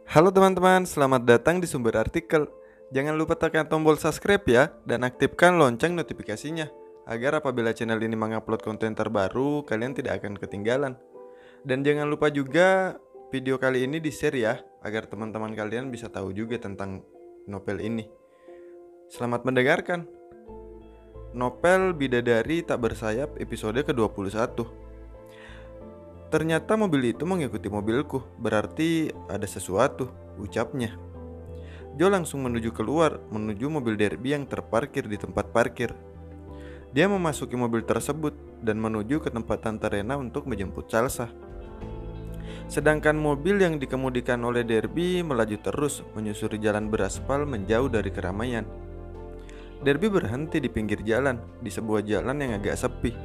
Halo teman-teman, selamat datang di Sumber Artikel. Jangan lupa tekan tombol subscribe ya, dan aktifkan lonceng notifikasinya, agar apabila channel ini mengupload konten terbaru, kalian tidak akan ketinggalan. Dan jangan lupa juga video kali ini di-share ya, agar teman-teman kalian bisa tahu juga tentang novel ini. Selamat mendengarkan. Novel Bidadari Tak Bersayap episode ke-21. Ternyata mobil itu mengikuti mobilku, berarti ada sesuatu, ucapnya. Joe langsung menuju mobil Derby yang terparkir di tempat parkir. Dia memasuki mobil tersebut dan menuju ke tempat Tante Rena untuk menjemput Salsa. Sedangkan mobil yang dikemudikan oleh Derby melaju terus menyusuri jalan beraspal menjauh dari keramaian. Derby berhenti di pinggir jalan, di sebuah jalan yang agak sepi.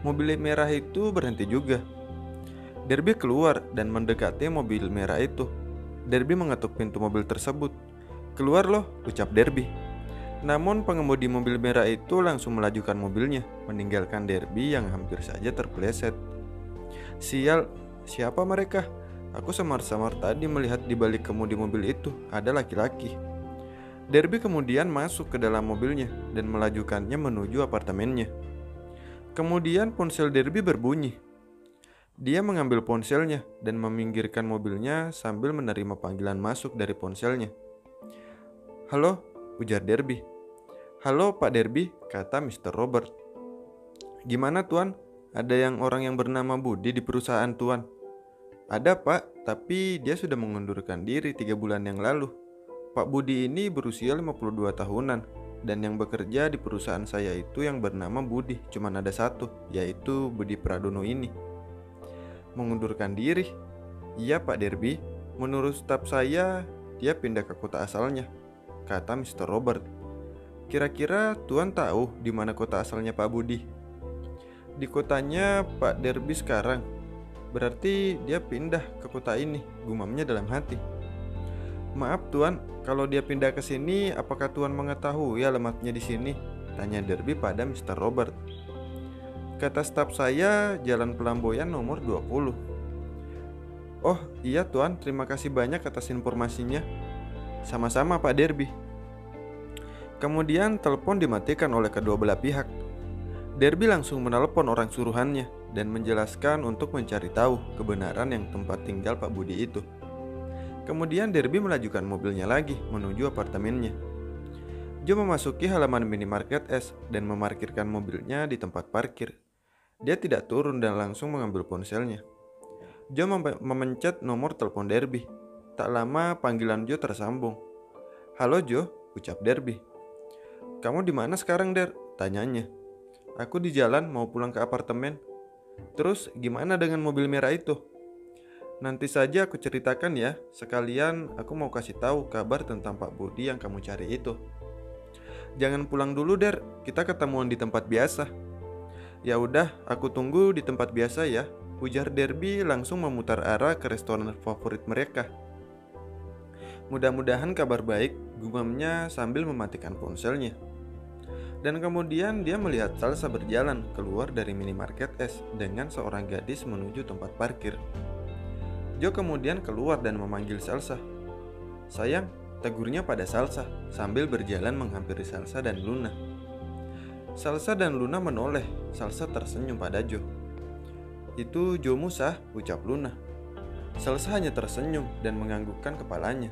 Mobil merah itu berhenti juga. Derby keluar dan mendekati mobil merah itu. Derby mengetuk pintu mobil tersebut. "Keluar loh," ucap Derby. Namun pengemudi mobil merah itu langsung melajukan mobilnya, meninggalkan Derby yang hampir saja terpeleset. "Sial, siapa mereka? Aku samar-samar tadi melihat di balik kemudi mobil itu ada laki-laki." Derby kemudian masuk ke dalam mobilnya dan melajukannya menuju apartemennya. Kemudian ponsel Derby berbunyi. Dia mengambil ponselnya dan meminggirkan mobilnya sambil menerima panggilan masuk dari ponselnya. "Halo," ujar Derby. "Halo Pak Derby," kata Mr. Robert. "Gimana Tuan? Ada orang yang bernama Budi di perusahaan Tuan?" "Ada Pak, tapi dia sudah mengundurkan diri 3 bulan yang lalu. Pak Budi ini berusia 52 tahunan, dan yang bekerja di perusahaan saya itu yang bernama Budi cuman ada satu, yaitu Budi Pradono ini." "Mengundurkan diri?" "Iya Pak Derby, menurut staf saya dia pindah ke kota asalnya," kata Mr. Robert. "Kira-kira Tuan tahu di mana kota asalnya Pak Budi?" "Di kotanya Pak Derby sekarang. Berarti dia pindah ke kota ini," gumamnya dalam hati. "Maaf Tuan, kalau dia pindah ke sini, apakah Tuan mengetahui alamatnya di sini?" tanya Derby pada Mr. Robert. "Kata staf saya, Jalan Pelamboyan nomor 20. "Oh iya Tuan, terima kasih banyak atas informasinya." "Sama-sama Pak Derby." Kemudian telepon dimatikan oleh kedua belah pihak. Derby langsung menelepon orang suruhannya dan menjelaskan untuk mencari tahu kebenaran yang tempat tinggal Pak Budi itu. Kemudian Derby melajukan mobilnya lagi menuju apartemennya. Joe memasuki halaman minimarket es dan memarkirkan mobilnya di tempat parkir. Dia tidak turun dan langsung mengambil ponselnya. Joe memencet nomor telepon Derby. Tak lama panggilan Joe tersambung. "Halo Joe," ucap Derby. "Kamu di mana sekarang, Der?" tanyanya. "Aku di jalan mau pulang ke apartemen." "Terus gimana dengan mobil merah itu?" "Nanti saja aku ceritakan ya. Sekalian aku mau kasih tahu kabar tentang Pak Budi yang kamu cari itu." "Jangan pulang dulu, Der. Kita ketemuan di tempat biasa." "Ya udah, aku tunggu di tempat biasa ya," ujar Derby langsung memutar arah ke restoran favorit mereka. "Mudah-mudahan kabar baik," gumamnya sambil mematikan ponselnya. Dan kemudian dia melihat Salsa berjalan keluar dari minimarket es dengan seorang gadis menuju tempat parkir. Joe kemudian keluar dan memanggil Salsa. "Sayang," tegurnya pada Salsa sambil berjalan menghampiri Salsa dan Luna. Salsa dan Luna menoleh. Salsa tersenyum pada Joe. "Itu Joe Musa," ucap Luna. Salsa hanya tersenyum dan menganggukkan kepalanya.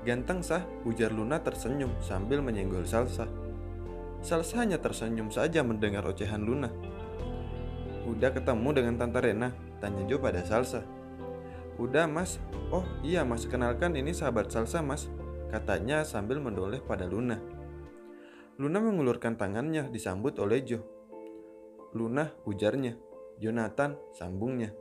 "Ganteng sah," ujar Luna tersenyum sambil menyenggol Salsa. Salsa hanya tersenyum saja mendengar ocehan Luna. "Udah ketemu dengan Tante Rena?" tanya Joe pada Salsa. "Udah Mas." "Oh iya Mas, kenalkan ini sahabat Salsa Mas," katanya sambil menoleh pada Luna. Luna mengulurkan tangannya disambut oleh Joe. "Luna," ujarnya. "Jonathan," sambungnya.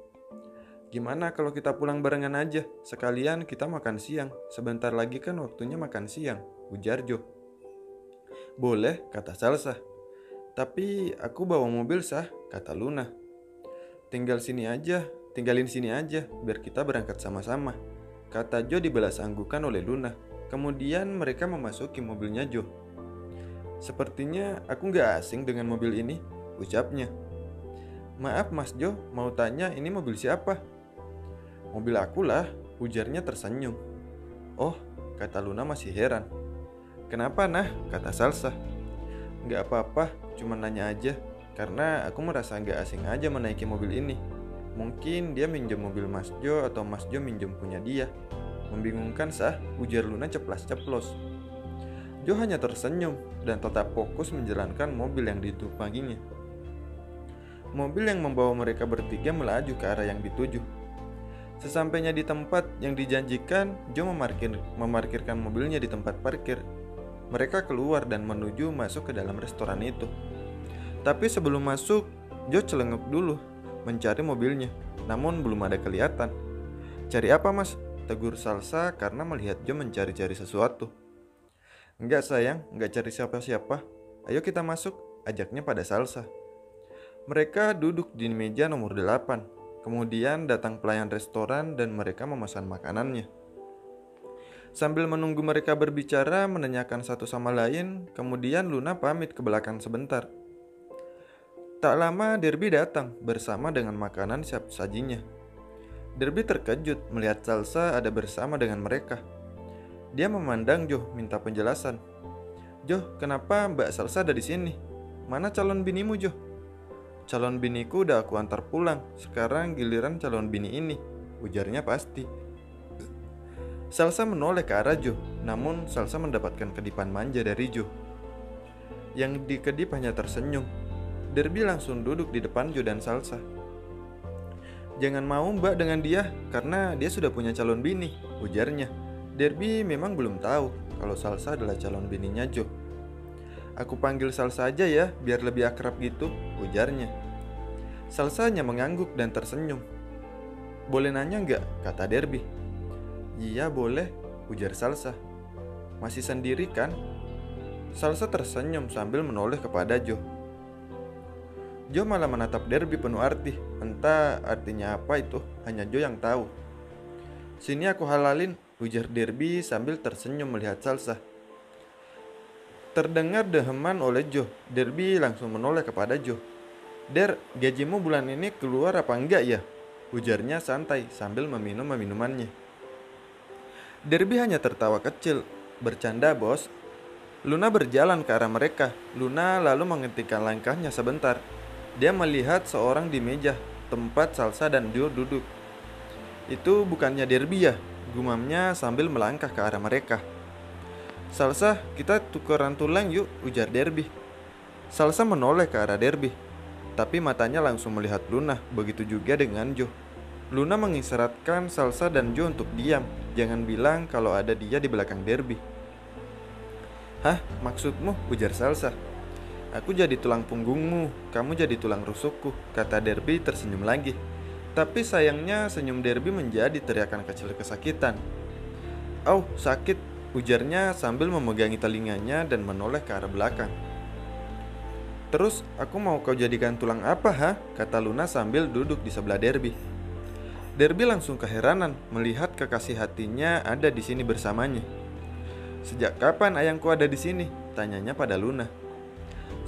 "Gimana kalau kita pulang barengan aja? Sekalian kita makan siang. Sebentar lagi kan waktunya makan siang," ujar Joe. "Boleh," kata Salsa. "Tapi aku bawa mobil sah," kata Luna. Tinggalin sini aja, biar kita berangkat sama-sama," kata Joe dibalas anggukan oleh Luna. Kemudian mereka memasuki mobilnya Joe. "Sepertinya aku gak asing dengan mobil ini," ucapnya. "Maaf Mas Joe, mau tanya ini mobil siapa?" "Mobil aku lah," ujarnya tersenyum. Oh, kata Luna masih heran. Kenapa nah? Kata Salsa. Nggak apa-apa, cuma nanya aja. Karena aku merasa nggak asing aja menaiki mobil ini. Mungkin dia minjem mobil Mas Jo atau Mas Jo minjem punya dia. Membingungkan sah, ujar Luna ceplas-ceplos. Jo hanya tersenyum dan tetap fokus menjalankan mobil yang ditumpanginya. Mobil yang membawa mereka bertiga melaju ke arah yang dituju. Sesampainya di tempat yang dijanjikan, Jo memarkirkan mobilnya di tempat parkir. Mereka keluar dan menuju masuk ke dalam restoran itu. Tapi sebelum masuk, Jo celenguk dulu mencari mobilnya, namun belum ada kelihatan. Cari apa mas? Tegur Salsa karena melihat Jo mencari-cari sesuatu. Enggak sayang, enggak cari siapa-siapa. Ayo kita masuk, ajaknya pada Salsa. Mereka duduk di meja nomor 8. Kemudian datang pelayan restoran dan mereka memesan makanannya. Sambil menunggu mereka berbicara, menanyakan satu sama lain, kemudian Luna pamit ke belakang sebentar. Tak lama Derby datang bersama dengan makanan siap sajinya. Derby terkejut melihat Salsa ada bersama dengan mereka. Dia memandang Jo minta penjelasan. Jo, kenapa Mbak Salsa ada di sini? Mana calon binimu Jo? Calon biniku udah aku antar pulang. Sekarang giliran calon bini ini, ujarnya pasti. Salsa menoleh ke arah Jo, namun Salsa mendapatkan kedipan manja dari Jo. Yang dikedip hanya tersenyum. Derby langsung duduk di depan Jo dan Salsa. Jangan mau mbak dengan dia, karena dia sudah punya calon bini, ujarnya. Derby memang belum tahu kalau Salsa adalah calon bininya Jo. Aku panggil Salsa aja ya, biar lebih akrab gitu, ujarnya. Salsa hanya mengangguk dan tersenyum. Boleh nanya nggak? Kata Derby. Iya boleh, ujar Salsa. Masih sendiri kan? Salsa tersenyum sambil menoleh kepada Jo. Jo malah menatap Derby penuh arti. Entah artinya apa itu, hanya Jo yang tahu. Sini aku halalin, ujar Derby sambil tersenyum melihat Salsa. Terdengar deheman oleh Jo. Derby langsung menoleh kepada Jo. Der, gajimu bulan ini keluar apa enggak ya? Ujarnya santai sambil meminum minumannya. Derby hanya tertawa kecil. Bercanda bos. Luna berjalan ke arah mereka. Luna lalu menghentikan langkahnya sebentar. Dia melihat seorang di meja tempat Salsa dan Jo duduk. Itu bukannya Derby ya? Gumamnya sambil melangkah ke arah mereka. Salsa, kita tukeran tulang yuk, ujar Derby. Salsa menoleh ke arah Derby, tapi matanya langsung melihat Luna. Begitu juga dengan Jo. Luna mengisyaratkan Salsa dan Jo untuk diam. Jangan bilang kalau ada dia di belakang Derby. Hah, maksudmu? Ujar Salsa. Aku jadi tulang punggungmu, kamu jadi tulang rusukku, kata Derby tersenyum lagi. Tapi sayangnya senyum Derby menjadi teriakan kecil kesakitan. Au, sakit, ujarnya sambil memegangi telinganya dan menoleh ke arah belakang. Terus aku mau kau jadikan tulang apa ha? Kata Luna sambil duduk di sebelah Derby. Derby langsung keheranan melihat kekasih hatinya ada di sini bersamanya. Sejak kapan ayangku ada di sini? Tanyanya pada Luna.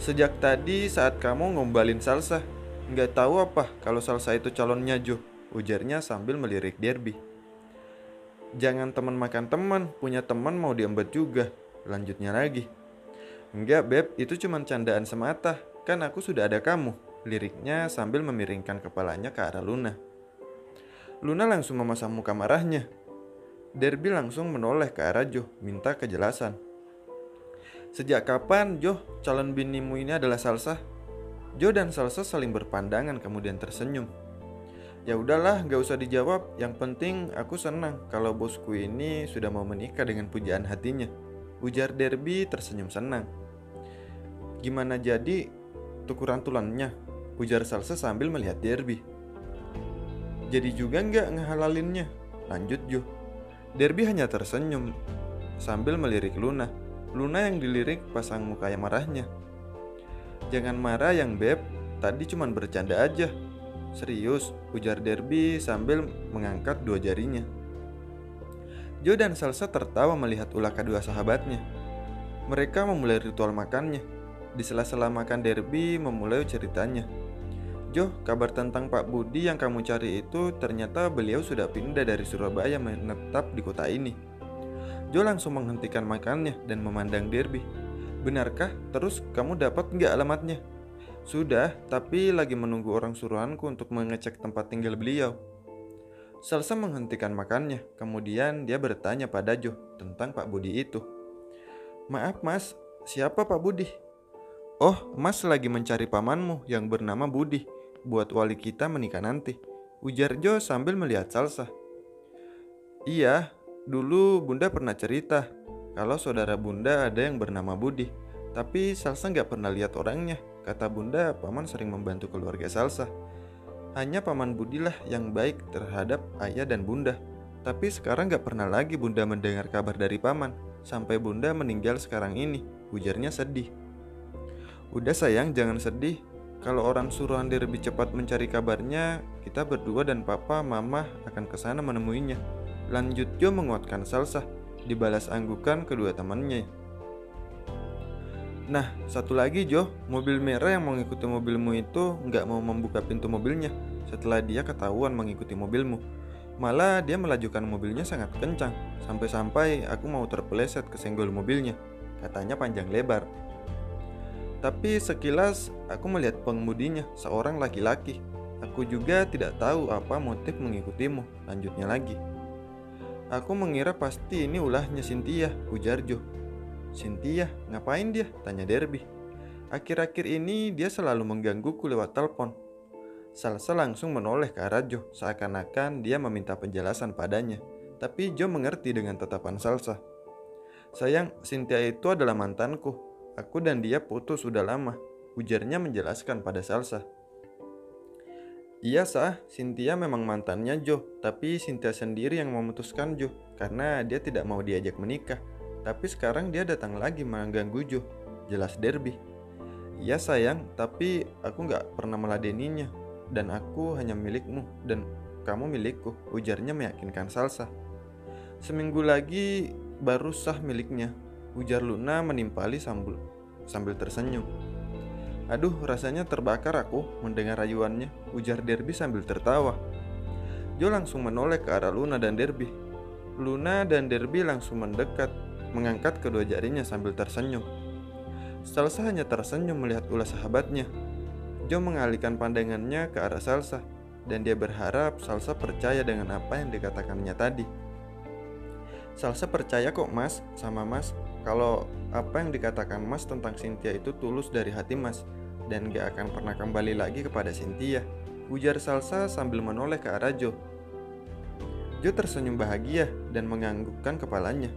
Sejak tadi saat kamu ngombalin Salsa. Nggak tahu apa kalau Salsa itu calonnya Jo, ujarnya sambil melirik Derby. Jangan teman makan teman, punya teman mau diembat juga, lanjutnya lagi. Enggak beb, itu cuma candaan semata, kan aku sudah ada kamu, liriknya sambil memiringkan kepalanya ke arah Luna. Luna langsung memasang muka marahnya. Derby langsung menoleh ke arah Jo, minta kejelasan. Sejak kapan Jo, calon binimu ini adalah Salsa? Jo dan Salsa saling berpandangan kemudian tersenyum. Ya udahlah, gak usah dijawab. Yang penting aku senang kalau bosku ini sudah mau menikah dengan pujaan hatinya, ujar Derby tersenyum senang. Gimana jadi tukuran tulangnya? Ujar Salsa sambil melihat Derby. Jadi juga nggak ngehalalinnya? Lanjut Jo. Derby hanya tersenyum sambil melirik Luna. Luna yang dilirik pasang muka yang marahnya. Jangan marah yang beb, tadi cuman bercanda aja. Serius, ujar Derby sambil mengangkat dua jarinya. Jo dan Salsa tertawa melihat ulah kedua sahabatnya. Mereka memulai ritual makannya. Di sela-sela makan Derby memulai ceritanya. Jo, kabar tentang Pak Budi yang kamu cari itu ternyata beliau sudah pindah dari Surabaya menetap di kota ini. Joe langsung menghentikan makannya dan memandang Derby. Benarkah? Terus kamu dapat nggak alamatnya? Sudah, tapi lagi menunggu orang suruhanku untuk mengecek tempat tinggal beliau. Salsa menghentikan makannya, kemudian dia bertanya pada Joe tentang Pak Budi itu. Maaf mas, siapa Pak Budi? Oh, mas lagi mencari pamanmu yang bernama Budi, buat wali kita menikah nanti, ujar Joe sambil melihat Salsa. Iya, dulu Bunda pernah cerita kalau saudara Bunda ada yang bernama Budi, tapi Salsa nggak pernah lihat orangnya. Kata Bunda, paman sering membantu keluarga Salsa. Hanya paman Budi lah yang baik terhadap ayah dan Bunda. Tapi sekarang nggak pernah lagi Bunda mendengar kabar dari paman, sampai Bunda meninggal sekarang ini, ujarnya sedih. Udah sayang, jangan sedih. Kalau orang suruhan Derby cepat mencari kabarnya, kita berdua dan papa, mama akan kesana menemuinya. Lanjut Joe menguatkan Salsa, dibalas anggukan kedua temannya. Nah, satu lagi Joe, mobil merah yang mengikuti mobilmu itu nggak mau membuka pintu mobilnya setelah dia ketahuan mengikuti mobilmu. Malah dia melajukan mobilnya sangat kencang, sampai-sampai aku mau terpeleset kesenggol mobilnya, katanya panjang lebar. Tapi sekilas aku melihat pengemudinya, seorang laki-laki. Aku juga tidak tahu apa motif mengikutimu, lanjutnya lagi. Aku mengira pasti ini ulahnya Cynthia, ujar Joe. Cynthia, ngapain dia? Tanya Derby. Akhir-akhir ini dia selalu menggangguku lewat telepon. Salsa langsung menoleh ke arah Joe, seakan-akan dia meminta penjelasan padanya. Tapi Joe mengerti dengan tatapan Salsa. Sayang, Cynthia itu adalah mantanku. Aku dan dia putus sudah lama, ujarnya menjelaskan pada Salsa. Iya sah, Cynthia memang mantannya Joe, tapi Cynthia sendiri yang memutuskan Joe, karena dia tidak mau diajak menikah. Tapi sekarang dia datang lagi mengganggu Joe, jelas Derby. Iya sayang, tapi aku gak pernah meladeninya, dan aku hanya milikmu, dan kamu milikku, ujarnya meyakinkan Salsa. Seminggu lagi baru sah miliknya, ujar Luna menimpali sambil tersenyum. Aduh, rasanya terbakar aku mendengar rayuannya, ujar Derby sambil tertawa. Joe langsung menoleh ke arah Luna dan Derby. Luna dan Derby langsung mendekat, mengangkat kedua jarinya sambil tersenyum. Salsa hanya tersenyum melihat ulah sahabatnya. Joe mengalihkan pandangannya ke arah Salsa, dan dia berharap Salsa percaya dengan apa yang dikatakannya tadi. Salsa percaya kok mas, sama mas, kalau apa yang dikatakan mas tentang Cynthia itu tulus dari hati mas, dan gak akan pernah kembali lagi kepada Cynthia, ujar Salsa sambil menoleh ke arah Joe. Joe tersenyum bahagia dan menganggukkan kepalanya.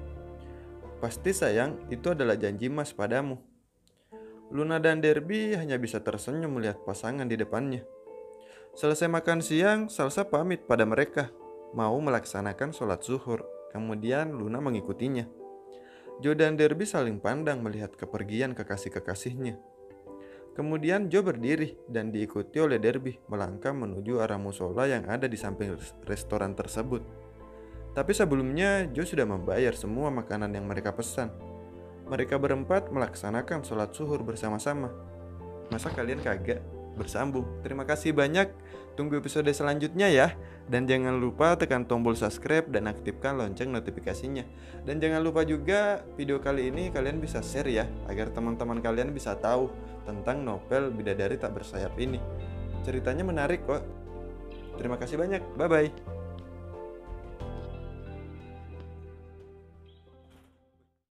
Pasti sayang, itu adalah janji mas padamu. Luna dan Derby hanya bisa tersenyum melihat pasangan di depannya. Selesai makan siang, Salsa pamit pada mereka, mau melaksanakan sholat zuhur. Kemudian Luna mengikutinya. Joe dan Derby saling pandang melihat kepergian kekasih-kekasihnya. Kemudian Joe berdiri dan diikuti oleh Derby melangkah menuju arah musola yang ada di samping restoran tersebut. Tapi sebelumnya Joe sudah membayar semua makanan yang mereka pesan. Mereka berempat melaksanakan sholat zuhur bersama-sama. Masa kalian kagak? Bersambung. Terima kasih banyak. Tunggu episode selanjutnya ya. Dan jangan lupa tekan tombol subscribe dan aktifkan lonceng notifikasinya. Dan jangan lupa juga video kali ini kalian bisa share ya, agar teman-teman kalian bisa tahu tentang novel Bidadari Tak Bersayap ini. Ceritanya menarik kok. Terima kasih banyak. Bye-bye.